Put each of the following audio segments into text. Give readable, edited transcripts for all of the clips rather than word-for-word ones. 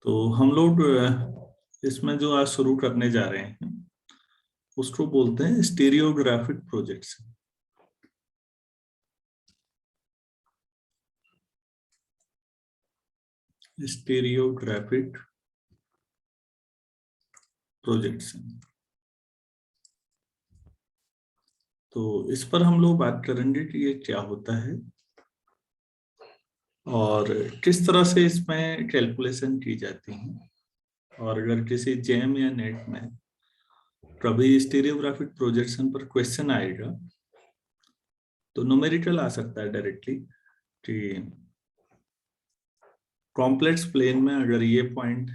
तो हम लोग इसमें जो आज शुरू करने जा रहे हैं उसको बोलते हैं स्टीरियोग्राफिक प्रोजेक्शन। Stereographic projection. तो इस पर हम लोग बात करेंगे कि ये क्या होता है और किस तरह से इसमें कैलकुलेशन की जाती है। और अगर किसी जेम या नेट में कभी स्टीरियोग्राफिक प्रोजेक्शन पर क्वेश्चन आएगा तो न्यूमेरिकल आ सकता है डायरेक्टली कि कॉम्प्लेक्स प्लेन में अगर ये पॉइंट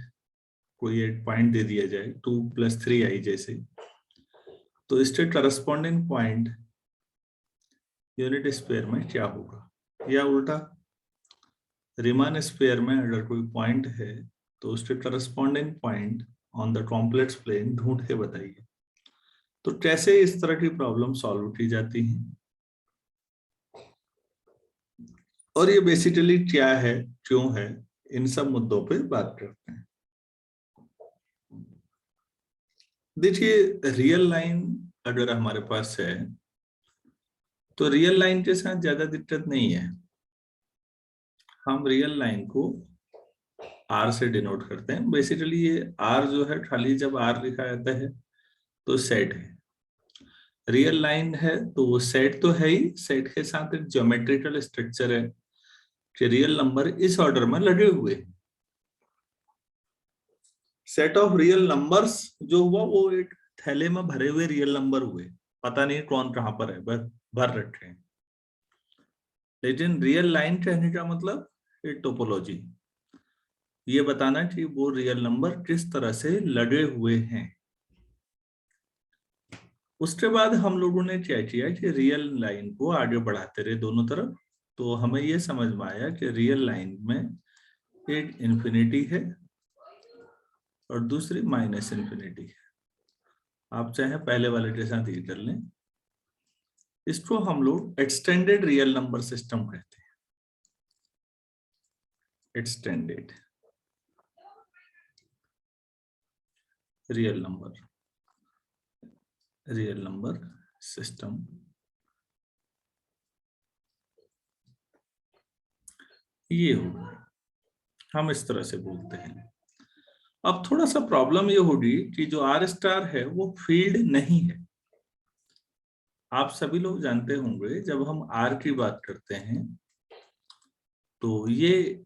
कोई एक पॉइंट दे दिया जाए 2+3i जैसे, तो इसके करस्पॉन्डिंग पॉइंट यूनिट स्फीयर में क्या होगा। या उल्टा रीमान स्फीयर में अगर कोई पॉइंट है तो उसके corresponding point on the complex plane ढूंढ के बताइए। तो कैसे इस तरह की प्रॉब्लम सॉल्व की जाती है और ये बेसिकली क्या है, क्यों है, इन सब मुद्दों पे बात करते हैं। देखिए, रियल लाइन अगर हमारे पास है तो रियल लाइन के साथ ज्यादा दिक्कत नहीं है। हम रियल लाइन को आर से डिनोट करते हैं। बेसिकली ये आर जो है, खाली जब आर लिखा जाता है तो सेट है। रियल लाइन है तो वो सेट तो है ही, सेट के साथ एक ज्योमेट्रिकल स्ट्रक्चर है कि रियल नंबर इस ऑर्डर में लगे हुए हैं। सेट ऑफ रियल नंबर्स जो हुआ वो एक थैले में भरे हुए रियल नंबर हुए, पता नहीं कौन कहां पर है, बस भर रखे हैं। लेकिन रियल लाइन कहने का मतलब एक टोपोलॉजी, ये बताना कि वो रियल नंबर किस तरह से लगे हुए हैं। उसके बाद हम लोगों ने क्या किया कि रियल लाइन को आगे बढ़ाते रहे दोनों तरफ। तो हमें ये समझ में आया कि रियल लाइन में एक इन्फिनिटी है और दूसरी माइनस इन्फिनिटी है। आप चाहे पहले वाले के साथ ये कर लें। इसको हम लोग एक्सटेंडेड रियल नंबर सिस्टम कहते हैं। Extended real number system. ये होगा, हम इस तरह से बोलते हैं। अब थोड़ा सा प्रॉब्लम ये होगी कि जो आर स्टार है वो फील्ड नहीं है। आप सभी लोग जानते होंगे जब हम आर की बात करते हैं तो ये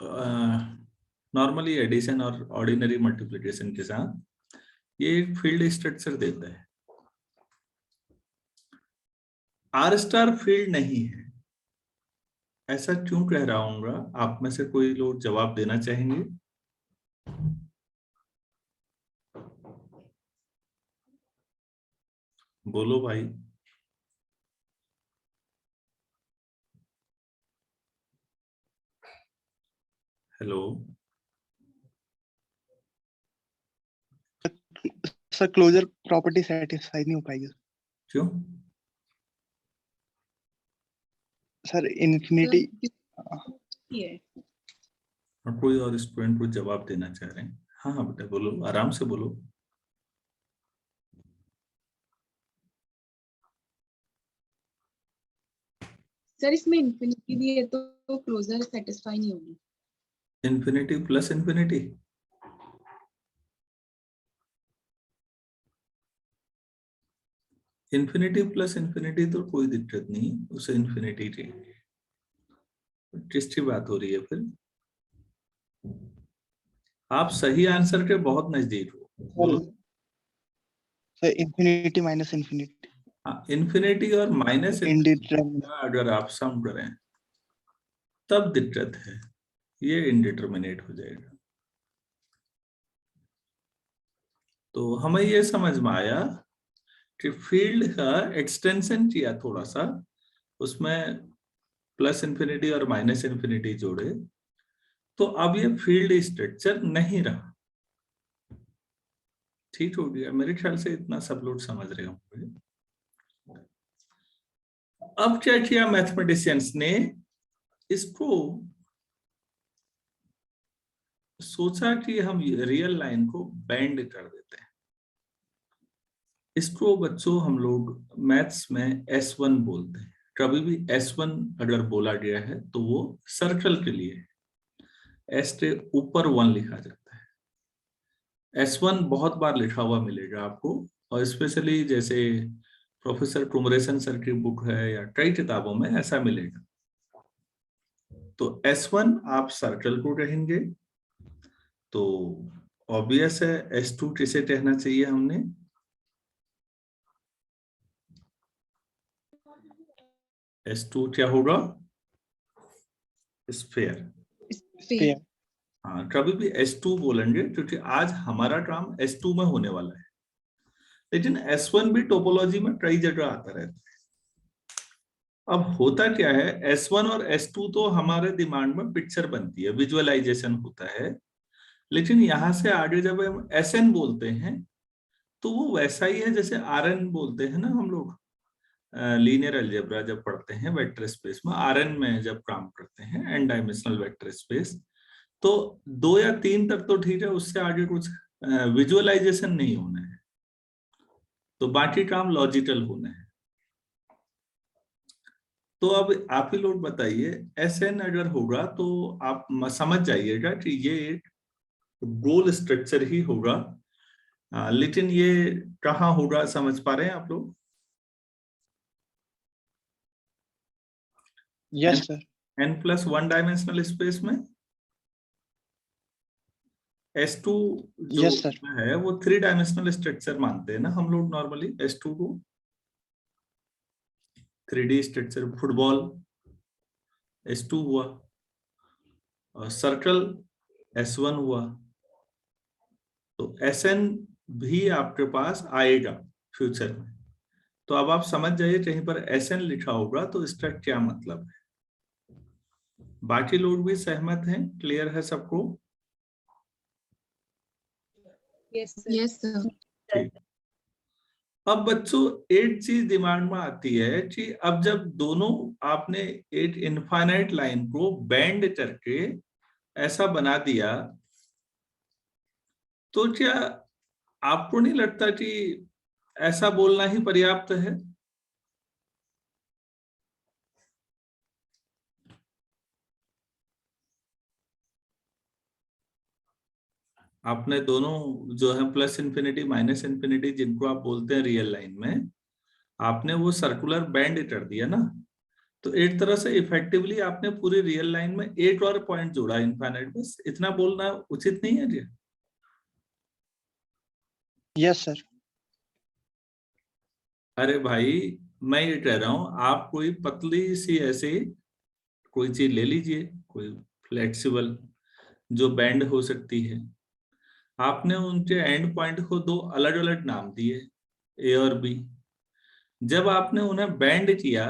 नॉर्मली एडिशन और ऑर्डिनरी मल्टीप्लिकेशन के साथ ये एक फील्ड स्ट्रक्चर देता है। आर स्टार फील्ड नहीं है, ऐसा क्यों कह रहा हूँ? आप में से कोई लोग जवाब देना चाहेंगे? बोलो भाई। Hello sir, closure property satisfy नहीं हो पाएगी। क्यों? सर इन्फिनिटी और कोई और स्टूडेंट को जवाब देना चाह रहे हैं? हाँ हाँ बेटा बोलो, आराम से बोलो। सर इसमें इन्फिनिटी भी है तो क्लोजर सेटिस्फाई नहीं होगी। Infinity plus infinity, infinity plus infinity तो कोई दिक्कत नहीं, उसे इन्फिनिटी रहेंगे। किसकी बात हो रही है फिर? आप सही आंसर के बहुत नजदीक हो, बोलो। Sir infinity minus infinity. हाँ, इन्फिनिटी और माइनस इंडिटरमिनेट। अगर आप सम करें तब दिक्कत है, ये इनडिटर्मिनेट हो जाएगा। तो हमें ये समझ में आया कि फील्ड का एक्सटेंशन किया थोड़ा सा, उसमें प्लस इन्फिनिटी और माइनस इन्फिनिटी जोड़े, तो अब ये फील्ड स्ट्रक्चर नहीं रहा। ठीक हो गया? मेरे ख्याल से इतना सब लोग समझ रहे होंगे। अब क्या किया मैथमेटिशियंस ने, इसको सोचा कि हम रियल लाइन को बैंड कर देते हैं। इसको बच्चों हम लोग मैथ्स में S1 बोलते हैं। कभी भी S1 अगर बोला गया है तो वो सर्कल के लिए है। S के ऊपर 1 लिखा जाता है। S1 बहुत बार लिखा हुआ मिलेगा आपको, और स्पेशली जैसे प्रोफेसर कुमरेसन सर की बुक है या कई किताबों में ऐसा मिलेगा। तो S1 आप सर्कल को कहेंगे, तो ऑब्वियस है S2 किसे कहना चाहिए हमने? S2 क्या होगा? स्फीयर। Sphere. हाँ, कभी भी S2 बोलेंगे क्योंकि आज हमारा काम S2 में होने वाला है, लेकिन S1 भी टोपोलॉजी में कई जगह आता रहता है। अब होता क्या है, S1 और S2 तो हमारे दिमाग में पिक्चर बनती है, विजुअलाइजेशन होता है, लेकिन यहां से आगे जब हम SN बोलते हैं तो वो वैसा ही है जैसे RN बोलते हैं ना हम लोग। लीनियर अलजेब्रा जब पढ़ते हैं वेक्टर स्पेस में, RN में जब काम करते हैं एन डायमेंशनल वेक्टर स्पेस, तो 2 या 3 तक तो ठीक है, उससे आगे कुछ विजुअलाइजेशन नहीं होना है, तो बाकी काम लॉजिकल होना है। तो अब आप ही लोग बताइए, SN अगर होगा तो आप समझ जाइएगा कि ये एक गोल स्ट्रक्चर ही होगा, लेकिन ये कहाँ होगा समझ पा रहे हैं आप लोग? Yes sir. n+1 dimensional space में S2 जो यस सर। है वो 3 डायमेंशनल स्ट्रक्चर मानते हैं ना हम लोग नॉर्मली S2 को। 3D स्ट्रक्चर, फुटबॉल S2 हुआ, और सर्कल S1 हुआ, तो SN भी आपके पास आएगा फ्यूचर में। तो अब आप समझ जाइए कहीं पर SN लिखा होगा तो इसका क्या मतलब है। बाकी लोग भी सहमत हैं? क्लियर है सबको? Yes, sir. ठीक। अब बच्चों एक चीज दिमाग में आती है कि अब जब दोनों आपने एक इनफाइनाइट लाइन को बेंड करके ऐसा बना दिया, तो क्या आपको नहीं लगता कि ऐसा बोलना ही पर्याप्त है? आपने दोनों जो है प्लस इन्फिनिटी माइनस इन्फिनिटी, जिनको आप बोलते हैं रियल लाइन में, आपने वो सर्कुलर बैंड कर दिया ना, तो एक तरह से इफेक्टिवली आपने पूरी रियल लाइन में एक और पॉइंट जोड़ा इनफाइनाइट। बस इतना बोलना उचित नहीं है जी? Yes sir. अरे भाई, मैं ये कह रहा हूं, आप कोई पतली सी ऐसे कोई चीज ले लीजिए, कोई फ्लेक्सिबल जो बैंड हो सकती है। आपने उनके एंड पॉइंट को 2 अलग अलग नाम दिए, ए और बी। जब आपने उन्हें बैंड किया,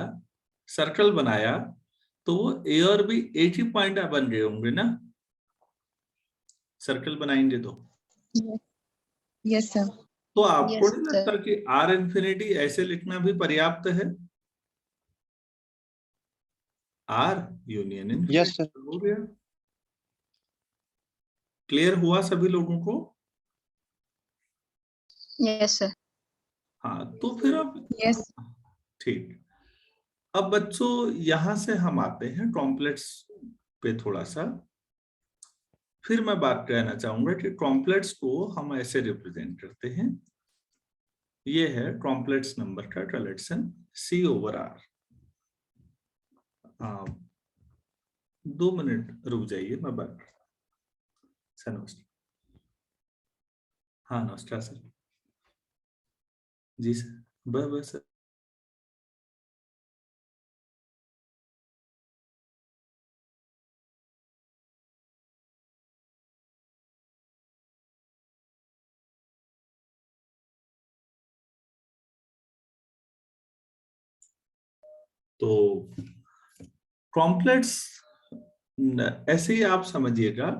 सर्कल बनाया, तो वो ए और बी एक ही पॉइंट बन गए होंगे ना, सर्कल बनाएंगे तो। Yes, sir. तो आपको Yes, नहीं sir. लगता कि R इन्फिनिटी ऐसे लिखना भी पर्याप्त है? R union yes infinity sir. हो गया। क्लियर हुआ सभी लोगों को? Yes, sir. हाँ, तो फिर अब Yes. ठीक। अब बच्चों यहां से हम आते हैं कॉम्प्लेक्स पे थोड़ा सा। फिर मैं बात कहना चाहूंगा कि कॉम्प्लेक्स को हम ऐसे रिप्रेजेंट करते हैं, ये है कॉम्प्लेक्स नंबर का कलेक्शन C/R। 2 मिनट रुक जाइए, मैं बात। सर नमस्कार। हाँ नमस्कार सर। जी सर, बस सर। तो कॉम्प्लेक्स ऐसे ही आप समझिएगा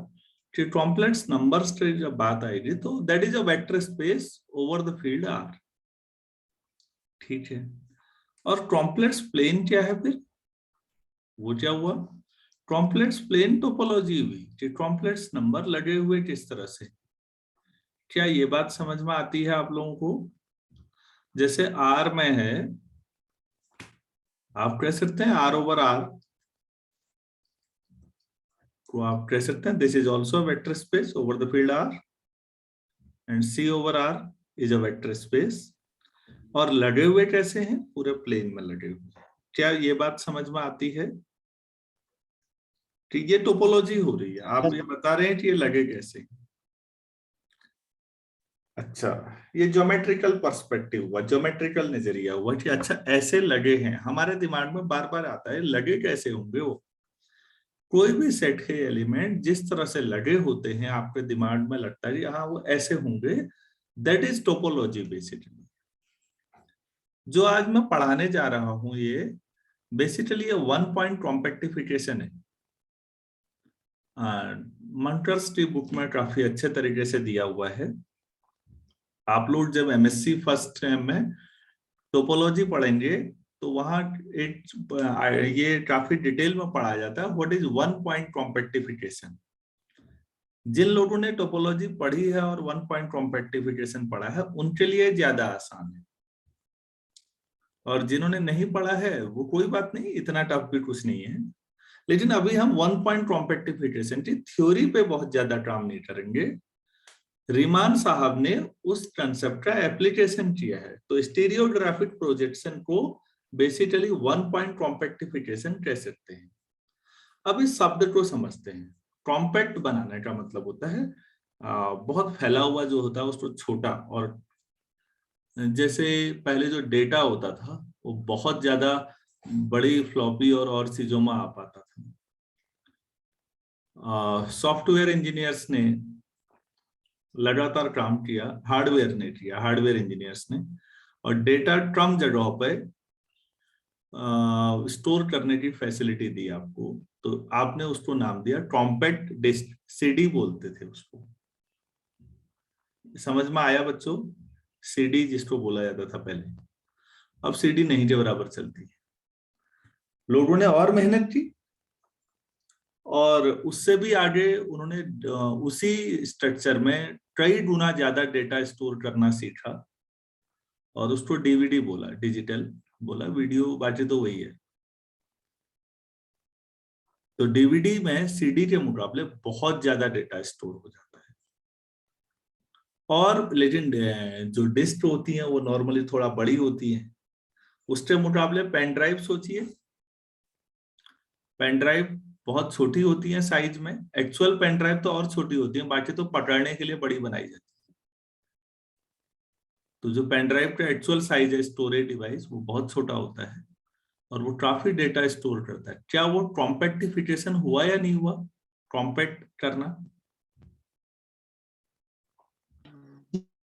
कि कॉम्प्लेक्स नंबर्स की जब बात आएगी तो that is a vector space over the field R। ठीक है, और कॉम्प्लेक्स प्लेन क्या है फिर? वो क्या हुआ? ट्रॉम्पलेट्स प्लेन टोपोलॉजी हुई कि ट्रॉम्पलेट्स नंबर लगे हुए किस तरह से। क्या ये बात समझ में आती है आप लोगों को? जैसे R में है, आप कह सकते हैं R ओवर R को आप कह सकते हैं this is also vector space over the field R and C over R is a vector space. और लगे हुए कैसे हैं? पूरे प्लेन में लगे हुए। क्या ये बात समझ में आती है कि ये टोपोलॉजी हो रही है? आप ये बता रहे हैं कि ये लगे कैसे। अच्छा, ये ज्योमेट्रिकल पर्सपेक्टिव हुआ, ज्योमेट्रिकल नजरिया हुआ कि अच्छा ऐसे लगे हैं। हमारे दिमाग में बार बार आता है लगे कैसे होंगे वो। कोई भी सेट के एलिमेंट जिस तरह से लगे होते हैं आपके दिमाग में लगता है हाँ वो ऐसे होंगे, दैट इज टोपोलॉजी बेसिकली। जो आज मैं पढ़ाने जा रहा हूं ये बेसिकली ये 1 पॉइंट कॉम्पैक्टिफिकेशन है। मंटर्स की बुक में काफी अच्छे तरीके से दिया हुआ है। आप लोग जब एमएससी फर्स्ट टाइम में टोपोलॉजी पढ़ेंगे तो वहां एक ये काफी डिटेल में पढ़ा जाता है व्हाट इज 1 पॉइंट कॉम्पैक्टिफिकेशन। जिन लोगों ने टोपोलॉजी पढ़ी है और 1 पॉइंट कॉम्पैक्टिफिकेशन पढ़ा है उनके लिए ज्यादा आसान है, और जिन्होंने नहीं पढ़ा है वो कोई बात नहीं, इतना टफ भी कुछ नहीं है। लेकिन अभी हम 1 पॉइंट कॉम्पैक्टिफिकेशन की थ्योरी पे बहुत ज्यादा काम नहीं करेंगे। रीमान साहब ने उस कंसेप्ट का एप्लीकेशन किया है। तो स्टीरियोग्राफिक प्रोजेक्शन को बेसिकली 1 पॉइंट कॉम्पैक्टिफिकेशन कह सकते हैं। अब इस शब्द को समझते हैं। कॉम्पैक्ट बनाने का मतलब होता है बहुत फैला हुआ जो होता है उसको छोटा, और जैसे पहले जो डेटा होता था वो बहुत ज्यादा बड़ी फ्लॉपी और चीजों में आ पाता था। सॉफ्टवेयर इंजीनियर्स ने लगातार काम किया, हार्डवेयर ने किया, हार्डवेयर इंजीनियर्स ने, और डेटा कम जगहों पे स्टोर करने की फैसिलिटी दी आपको। तो आपने उसको नाम दिया कॉम्पैक्ट डिस्क, सीडी बोलते थे उसको। समझ में आया बच्चों? सीडी जिसको बोला जाता था पहले, अब सीडी नहीं के बराबर चलती है। लोगों ने और मेहनत की और उससे भी आगे उन्होंने उसी स्ट्रक्चर में कई गुना ज्यादा डेटा स्टोर करना सीखा और उसको डीवीडी बोला, डिजिटल बोला, वीडियो बाकी तो वही है। तो डीवीडी में सीडी के मुकाबले बहुत ज्यादा डेटा स्टोर हो जाता है। और लेकिन जो डिस्क होती है वो नॉर्मली थोड़ा बड़ी होती है। उसके मुकाबले पेन ड्राइव सोचिए, पेन ड्राइव बहुत छोटी होती है साइज में। एक्चुअल पेन ड्राइव तो और छोटी होती है, बाकी तो पकड़ने के लिए बड़ी बनाई जाती है। तो जो पेन ड्राइव का एक्चुअल साइज है स्टोरेज डिवाइस वो बहुत छोटा होता है और वो काफी डेटा स्टोर करता है। क्या वो कॉम्पैक्टिफिकेशन हुआ या नहीं हुआ? कॉम्पैक्ट करना।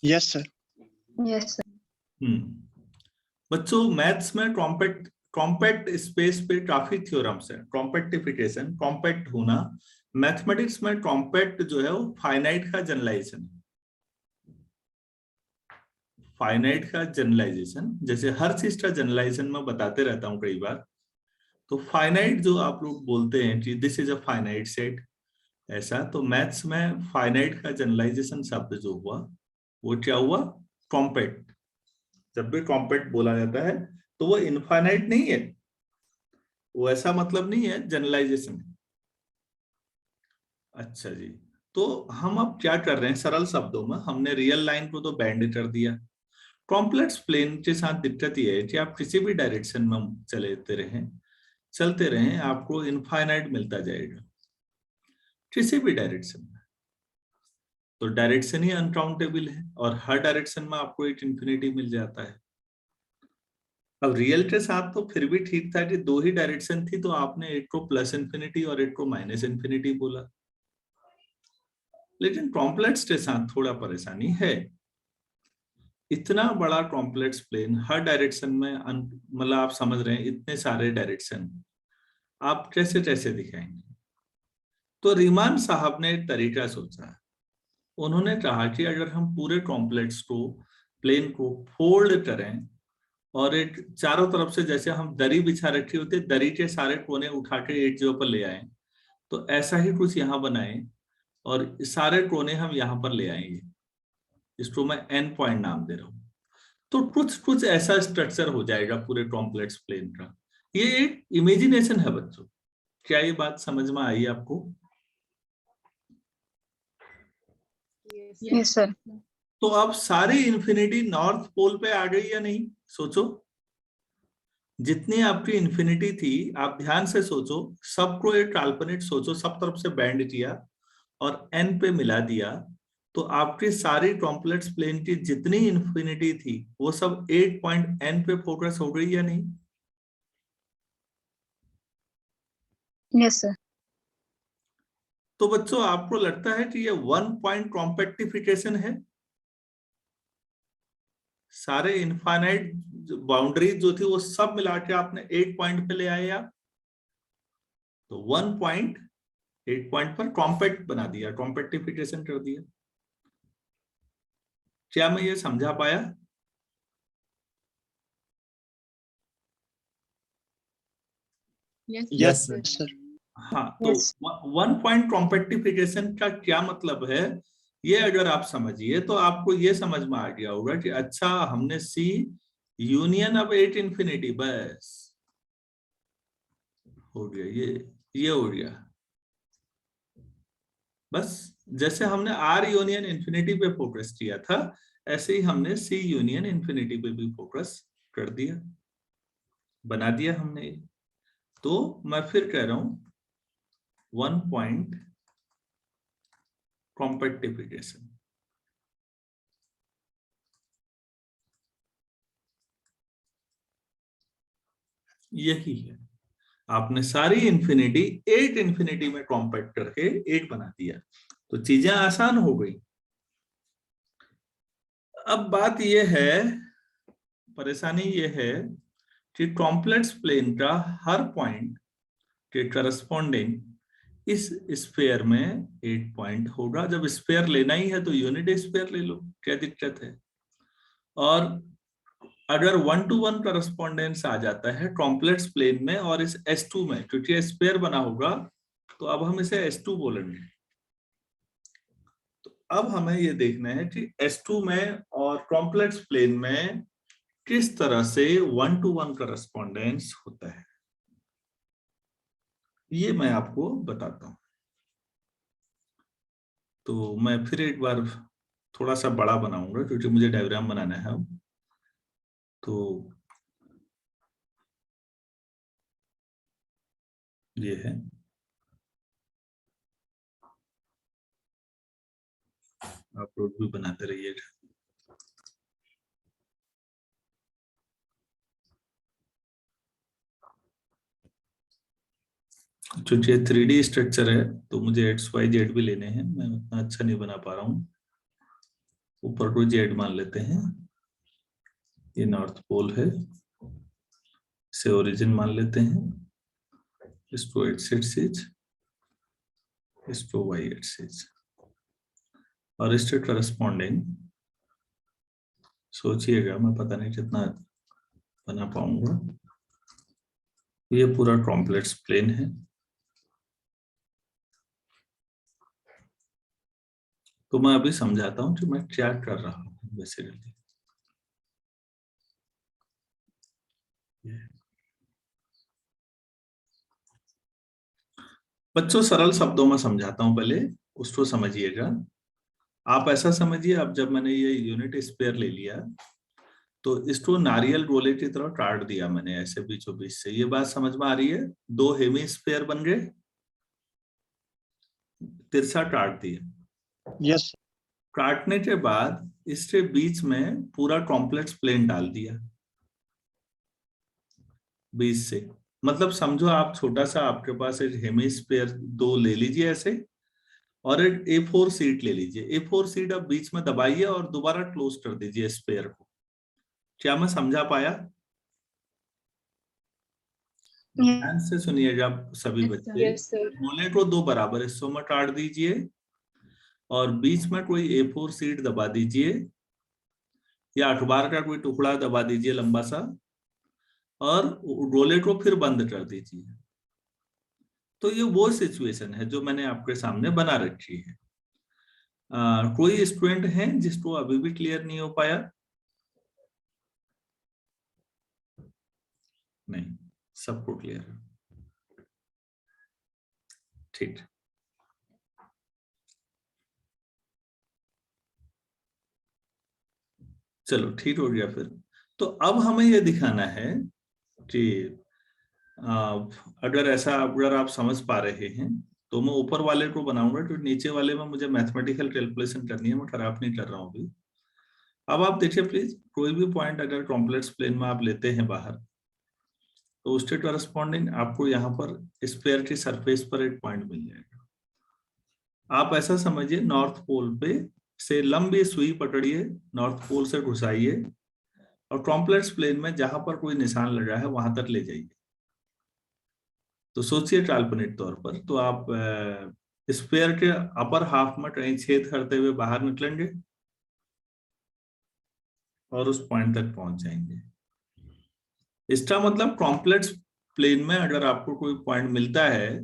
Yes sir. Yes sir. बच्चों मैथ्स में कॉम्पैक्ट स्पेस पे काफी थ्योरम्स है। कॉम्पैक्टिफिकेशन, कॉम्पैक्ट होना। मैथमेटिक्स में कॉम्पैक्ट जो है वो फाइनाइट का जनरलाइजेशन है। फाइनाइट का जनरलाइजेशन, जैसे हर चीज का जनरलाइजेशन मैं बताते रहता हूँ कई बार। तो फाइनाइट जो आप लोग बोलते हैं कि this is a finite set, ऐसा, तो मैथ्स में फाइनाइट का जनरलाइजेशन शब्द जो हुआ वो क्या हुआ? कॉम्पैक्ट। जब भी कॉम्पैक्ट बोला जाता है तो वो इनफाइनाइट नहीं है, वो ऐसा मतलब नहीं है, जनरलाइजेशन है। अच्छा जी, तो हम अब क्या कर रहे हैं? सरल शब्दों में हमने रियल लाइन को तो बैंड कर दिया। कॉम्प्लेक्स प्लेन के साथ दिक्कत ये है कि आप किसी भी डायरेक्शन में चलते रहें आपको इनफाइनाइट मिलता जाएगा, किसी भी डायरेक्शन में। तो डायरेक्शन ही अनकाउंटेबल है और हर डायरेक्शन में आपको एक इंफिनिटी मिल जाता है। अब रियल के साथ तो फिर भी ठीक था कि दो ही डायरेक्शन थी, तो आपने एक को प्लस इंफिनिटी और एक को माइनस इंफिनिटी बोला। लेकिन कॉम्प्लेक्स के साथ थोड़ा परेशानी है। इतना बड़ा कॉम्प्लेक्स प्लेन हर डायरेक्शन में मतलब आप समझ रहे हैं इतने सारे डायरेक्शन आप कैसे कैसे दिखाएंगे? तो रीमान साहब ने एक तरीका सोचा। उन्होंने कहा कि अगर हम पूरे कॉम्प्लेक्स को, प्लेन को फोल्ड करें और एक चारों तरफ से, जैसे हम दरी बिछा रखी होती है, दरी के सारे कोने उठा के एक जगह पर ले आए, तो ऐसा ही कुछ यहाँ बनाए और सारे कोने हम यहाँ पर ले आएंगे। इसको मैं n पॉइंट नाम दे रहा हूँ। तो कुछ ऐसा स्ट्रक्चर हो जाएगा पूरे कॉम्प्लेक्स प्लेन का। ये एक इमेजिनेशन है बच्चों। क्या ये बात समझ में आई आपको? Yes sir. तो अब सारी इंफिनिटी नॉर्थ पोल पे आ गई या नहीं? सोचो, जितनी आपकी इंफिनिटी थी आप ध्यान से सोचो, सबको एक काल्पनिक सोचो, सब तरफ से बैंड किया और n पे मिला दिया, तो आपकी सारी कॉम्प्लेक्स प्लेन की जितनी इंफिनिटी थी वो सब 8 पॉइंट n पे फोकस हो गई या नहीं? Yes sir. तो बच्चों आपको लगता है कि ये 1 पॉइंट कॉम्पैक्टिफिकेशन है? सारे इनफाइनाइट बाउंड्री जो थी वो सब मिला के आपने 8 पॉइंट पे ले आए आप, तो 1 पॉइंट 8 पॉइंट पर कॉम्पैक्ट बना दिया, कॉम्पैक्टिफिकेशन कर दिया। क्या मैं ये समझा पाया? Yes sir. हाँ, तो 1 पॉइंट कॉम्पैक्टिफिकेशन का क्या मतलब है, ये अगर आप समझिए तो आपको ये समझ में आ गया होगा कि अच्छा हमने सी यूनियन अब 8 इंफिनिटी, बस हो गया, ये हो गया। बस जैसे हमने आर यूनियन इंफिनिटी पे फोकस किया था, ऐसे ही हमने सी यूनियन इंफिनिटी पे भी फोकस कर दिया, बना दिया हमने। तो मैं फिर कह रहा हूं 1 पॉइंट कॉम्पैक्टिफिकेशन, यही है। आपने सारी इंफिनिटी 8 इंफिनिटी में कॉम्पैक्ट करके 8 बना दिया, तो चीजें आसान हो गई। अब बात यह है, परेशानी यह है कि कॉम्प्लेक्स प्लेन का हर पॉइंट के करस्पॉन्डिंग इस स्फीयर में 8 पॉइंट होगा। जब स्फीयर लेना ही है तो यूनिट स्फीयर ले लो, क्या दिक्कत है? और अगर 1 to 1 करस्पॉन्डेंस आ जाता है कॉम्प्लेक्स प्लेन में और इस S2 में, क्योंकि स्फीयर बना होगा तो अब हम इसे S2 बोलेंगे। तो अब हमें ये देखना है कि S2 में और कॉम्प्लेक्स प्लेन में किस तरह से 1 to 1 करस्पॉन्डेंस होता है, ये मैं आपको बताता हूं। तो मैं फिर एक बार थोड़ा सा बड़ा बनाऊंगा क्योंकि मुझे डायग्राम बनाना है अब। तो ये है, आप लोग भी बनाते रहिएगा। क्योंकि 3D स्ट्रक्चर है तो मुझे XYZ भी लेने हैं, मैं उतना अच्छा नहीं बना पा रहा हूँ। ऊपर को Z मान लेते हैं, ये नॉर्थ पोल है, इसे ओरिजिन मान लेते हैं, इसको X एक्सिस, इसको Y एक्सिस, और इसके करस्पॉन्डिंग सोचिएगा, मैं पता नहीं कितना बना पाऊंगा। ये पूरा कॉम्प्लेक्स प्लेन है। तो मैं अभी समझाता हूं कि मैं क्या कर रहा हूं बेसिकली। बच्चों सरल शब्दों में समझाता हूं, पहले उसको समझिएगा। आप ऐसा समझिए, अब जब मैंने ये यूनिट स्पेयर ले लिया तो इसको नारियल गोले की तरह काट दिया मैंने ऐसे बीचों बीच से। ये बात समझ में आ रही है? 2 हेमी स्पेयर बन गए, तिरछा काट दिया। यस। काटने के बाद इसके बीच में पूरा कॉम्प्लेक्स प्लेन डाल दिया बीच से। मतलब समझो आप छोटा सा, आपके पास एक हेमिस्फीयर 2 ले लीजिए ऐसे, और एक A4 सीट ले लीजिए। A4 सीट आप बीच में दबाइए और दोबारा क्लोज कर दीजिए स्पेयर को। क्या मैं समझा पाया? ध्यान से सुनिएगा सभी बच्चे। Yes sir. गोले को 2 बराबर हिस्सों में काट दीजिए और बीच में कोई A4 सीट दबा दीजिए या अखबार का कोई टुकड़ा दबा दीजिए लंबा सा, और गोले को फिर बंद कर दीजिए। तो ये वो सिचुएशन है जो मैंने आपके सामने बना रखी है। कोई स्टूडेंट है जिसको अभी भी क्लियर नहीं हो पाया? नहीं, सबको क्लियर है। ठीक, चलो ठीक हो गया फिर। तो अब हमें यह दिखाना है कि अगर आप समझ पा रहे हैं तो मैं ऊपर वाले को बनाऊंगा, क्योंकि नीचे वाले में मुझे मैथमेटिकल कैलकुलेशन करनी है, मैं खराब नहीं कर रहा हूं अभी। अब आप देखिए प्लीज, कोई भी पॉइंट अगर कॉम्प्लेक्स प्लेन में आप लेते हैं बाहर, तो उसके कॉरेस्पॉन्डिंग आपको यहाँ पर स्फीयर की सरफेस पर एक पॉइंट मिल जाएगा। आप ऐसा समझिए, नॉर्थ पोल पे से लंबी सुई पकड़िए, नॉर्थ पोल से घुसाइए और कॉम्प्लेक्स प्लेन में जहां पर कोई निशान लगा है वहां तक ले जाइए। तो सोचिए काल्पनिक तौर पर, तो आप स्फीयर के अपर हाफ में कहीं छेद करते हुए बाहर निकलेंगे और उस पॉइंट तक पहुंच जाएंगे। इसका मतलब कॉम्प्लेक्स प्लेन में अगर आपको कोई पॉइंट मिलता है,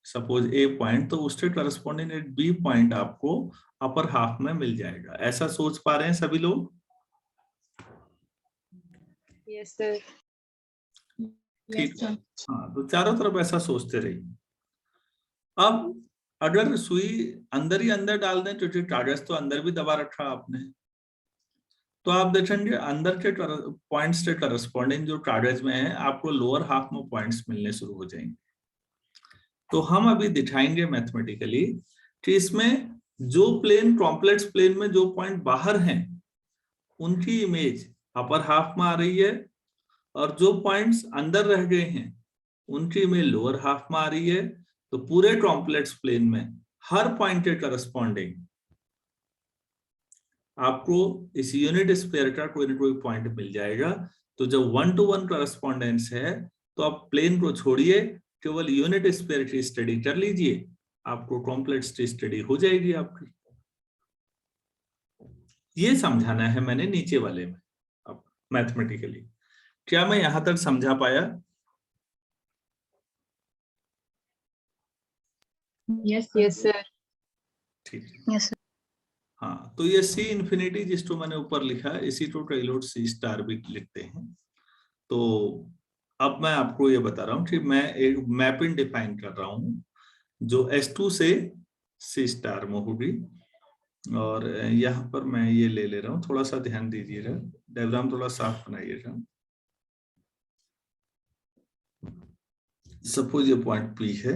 सपोज ए पॉइंट, तो उसके करस्पॉन्डिंग एक बी पॉइंट आपको अपर हाफ में मिल जाएगा। ऐसा सोच पा रहे हैं सभी लोग? Yes, sir. ठीक Yes, है। sir. हाँ, तो चारों तरफ ऐसा सोचते रहिए। अब अगर सुई अंदर ही अंदर डाल दें, क्योंकि कागज तो अंदर भी दबा रखा आपने, तो आप देखेंगे अंदर के पॉइंट्स के करस्पॉन्डिंग जो कागज में है, आपको लोअर हाफ में पॉइंट्स मिलने शुरू हो जाएंगे। तो हम अभी दिखाएंगे मैथमेटिकली कि इसमें जो प्लेन कॉम्प्लेक्स प्लेन में जो पॉइंट बाहर हैं, उनकी इमेज अपर हाफ में आ रही है, और जो पॉइंट्स अंदर रह गए हैं उनकी इमेज लोअर हाफ में आ रही है। तो पूरे कॉम्प्लेक्स प्लेन में हर पॉइंट के करस्पॉन्डिंग आपको इस यूनिट स्फीयर का कोई ना कोई पॉइंट मिल जाएगा। तो जब 1-to-1 करस्पॉन्डेंस है, तो आप प्लेन को छोड़िए, केवल यूनिट स्फीयर की स्टडी कर लीजिए, आपको कॉम्प्लेक्स की स्टडी हो जाएगी आपकी। ये समझाना है मैंने नीचे वाले में। अब मैथमेटिकली क्या मैं यहां तक समझा पाया? Yes, Yes, sir. ठीक है। Yes, sir. हाँ, तो ये सी इन्फिनिटी जिसको मैंने ऊपर लिखा है, इसी को कई लोग सी स्टार भी लिखते हैं। तो अब मैं आपको ये बता रहा हूँ कि मैं एक मैपिंग डिफाइन कर रहा हूँ जो S2 से सी स्टार में होगी। और यहाँ पर मैं ये ले रहा हूँ, थोड़ा सा ध्यान दीजिएगा, डायग्राम थोड़ा साफ बनाइएगा। सपोज ये पॉइंट P है,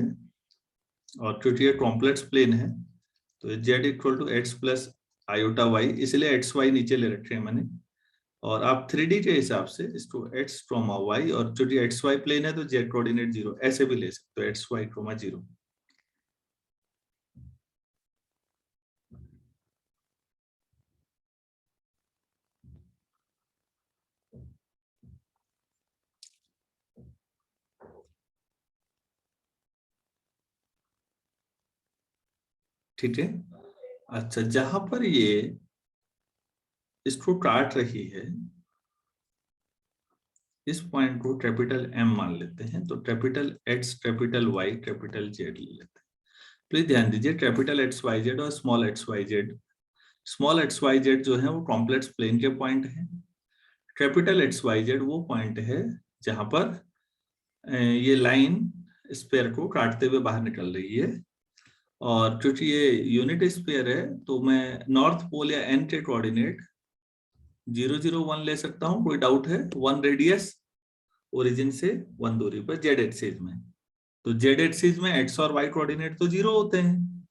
और क्योंकि ये कॉम्प्लेक्स प्लेन है, तो z=x+i/y, इसलिए xy नीचे ले रखे हैं मैंने। और आप 3D के हिसाब से इसको x, y, और चूंकि xy प्लेन है तो z कोऑर्डिनेट 0 ऐसे भी ले सकते हो, xy, 0। ठीक है। अच्छा, जहां पर ये इसको काट रही है, इस पॉइंट को कैपिटल M मान लेते हैं, तो capital X, capital Y, capital Z ले लेते हैं। प्लीज ध्यान दीजिए, कैपिटल XYZ और स्मॉल XYZ, स्मॉल XYZ जो है वो कॉम्प्लेक्स प्लेन के पॉइंट है। कैपिटल XYZ वो पॉइंट है जहां पर ये लाइन स्फीयर को काटते हुए बाहर निकल रही है। और क्योंकि ये यूनिट स्फीयर है, तो मैं नॉर्थ पोल या एन के कोऑर्डिनेट 0, 0, 1 ले सकता हूं। कोई डाउट है? 1 रेडियस, ओरिजिन से 1 दूरी पर, जेड एक्सिस में। तो जेड एक्सिस में एक्स और वाई कोऑर्डिनेट तो 0 होते हैं।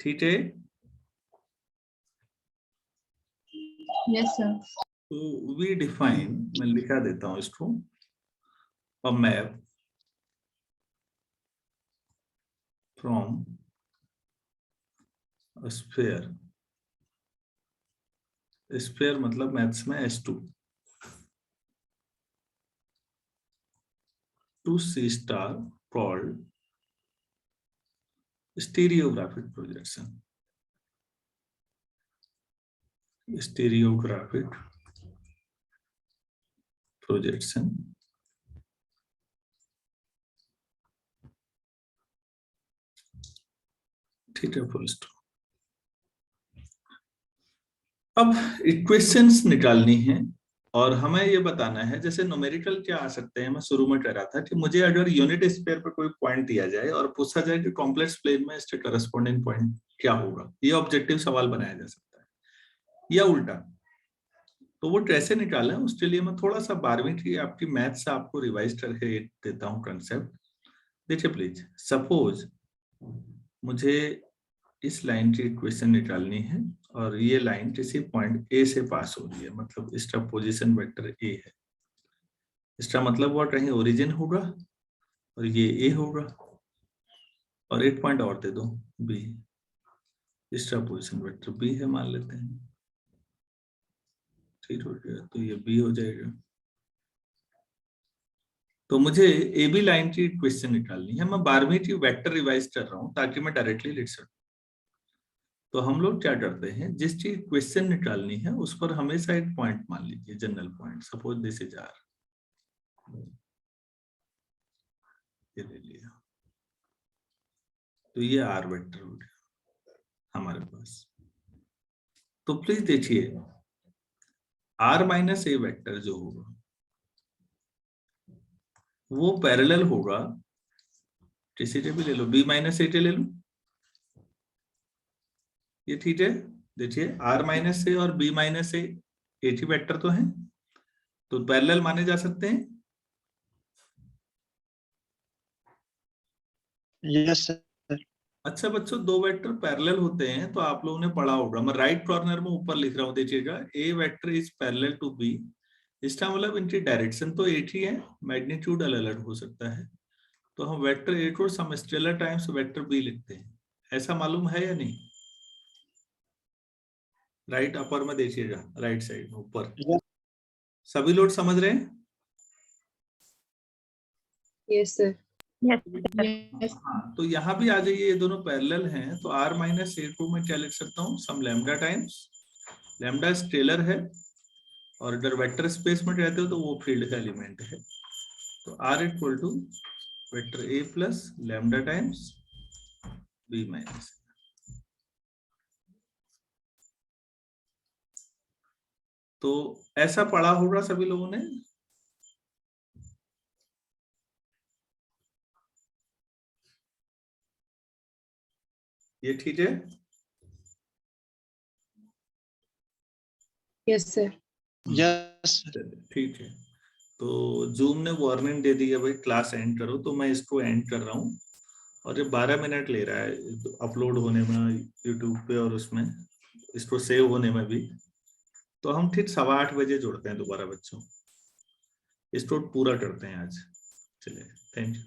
ठीक है। yes, sir. तो वी डिफाइन, मैं लिखा देता हूं इसको, a map from sphere, sphere मतलब मैथ्स में S2, to C star called stereographic projection. Stereographic projection ठीक है, फुल स्टॉप। अब इक्वेशंस निकालनी है और हमें ये बताना है, जैसे न्यूमेरिकल क्या आ सकते हैं। मैं शुरू में कह रहा था कि मुझे अगर यूनिट स्फीयर पर कोई पॉइंट दिया जाए और पूछा जाए कि कॉम्प्लेक्स प्लेन में इसके करस्पॉन्डिंग पॉइंट क्या होगा, ये ऑब्जेक्टिव सवाल बनाया जा सकता है, या उल्टा। तो वो कैसे निकालें, उसके लिए मैं थोड़ा सा 12वीं की आपकी मैथ से आपको रिवाइज करके देता हूँ कंसेप्ट। देखिए प्लीज, सपोज मुझे इस लाइन की इक्वेशन निकालनी है और ये लाइन किसी पॉइंट ए से पास हो रही है, मतलब इसका पोजीशन वेक्टर ए है। इसका मतलब वो कहीं ओरिजिन होगा और ये ए होगा, और एक पॉइंट और दे दो बी, इसका पोजीशन वेक्टर बी है मान लेते हैं। ठीक हो गया, तो ये बी हो जाएगा। तो मुझे ए बी लाइन की इक्वेशन निकालनी है। मैं 12वीं की वेक्टर रिवाइज कर रहा हूँ ताकि मैं डायरेक्टली लिख सकूं। तो हम लोग क्या करते हैं, जिस चीज क्वेश्चन निकालनी है उस पर हमेशा एक पॉइंट मान लीजिए, general point. Suppose this is R, ये ले लिया, तो ये आर वेक्टर हो गया हमारे पास। तो प्लीज देखिए, आर माइनस ए वेक्टर जो होगा वो पैरेलल होगा, किसी के भी ले लो, बी माइनस ए के ले लो, ये ठीक है। देखिए आर माइनस ए और बी माइनस ए एक ही वेक्टर तो है, तो पैरेलल माने जा सकते हैं। Yes sir. अच्छा बच्चों, दो वेक्टर पैरेलल होते हैं तो आप लोगों ने पढ़ा होगा, मैं राइट कॉर्नर में ऊपर लिख रहा हूं, देखिएगा, A vector is parallel to B. इसका मतलब इनकी डायरेक्शन तो एक ही है, मैग्नीट्यूड अलग अलग हो सकता है। तो हम वेक्टर ए को some scalar times vector B लिखते हैं, ऐसा मालूम है या नहीं? राइट अपर में देखिएगा, राइट साइड में ऊपर। Yes. सभी लोग समझ रहे हैं? Yes sir. Yes. हाँ, तो यहाँ भी आ जाइए, ये दोनों पैरेलल हैं, तो आर माइनस ए को मैं क्या लिख सकता हूँ, सम लैम्डा टाइम्स, लैम्डा स्केलर है और अगर वेक्टर स्पेस में रहते हो तो वो फील्ड का एलिमेंट है। तो R equal to vector A plus lambda times B minus. तो ऐसा पढ़ा होगा सभी लोगों ने। ये ठीक है? Yes sir. यस ठीक है। तो जूम ने वार्निंग दे दी है भाई क्लास एंड करो, तो मैं इसको एंड कर रहा हूँ। और ये 12 मिनट ले रहा है अपलोड होने में यूट्यूब पे और उसमें इसको सेव होने में भी। तो हम ठीक 8:15 बजे जुड़ते हैं दोबारा बच्चों, इसको पूरा करते हैं आज। चलिए, थैंक यू।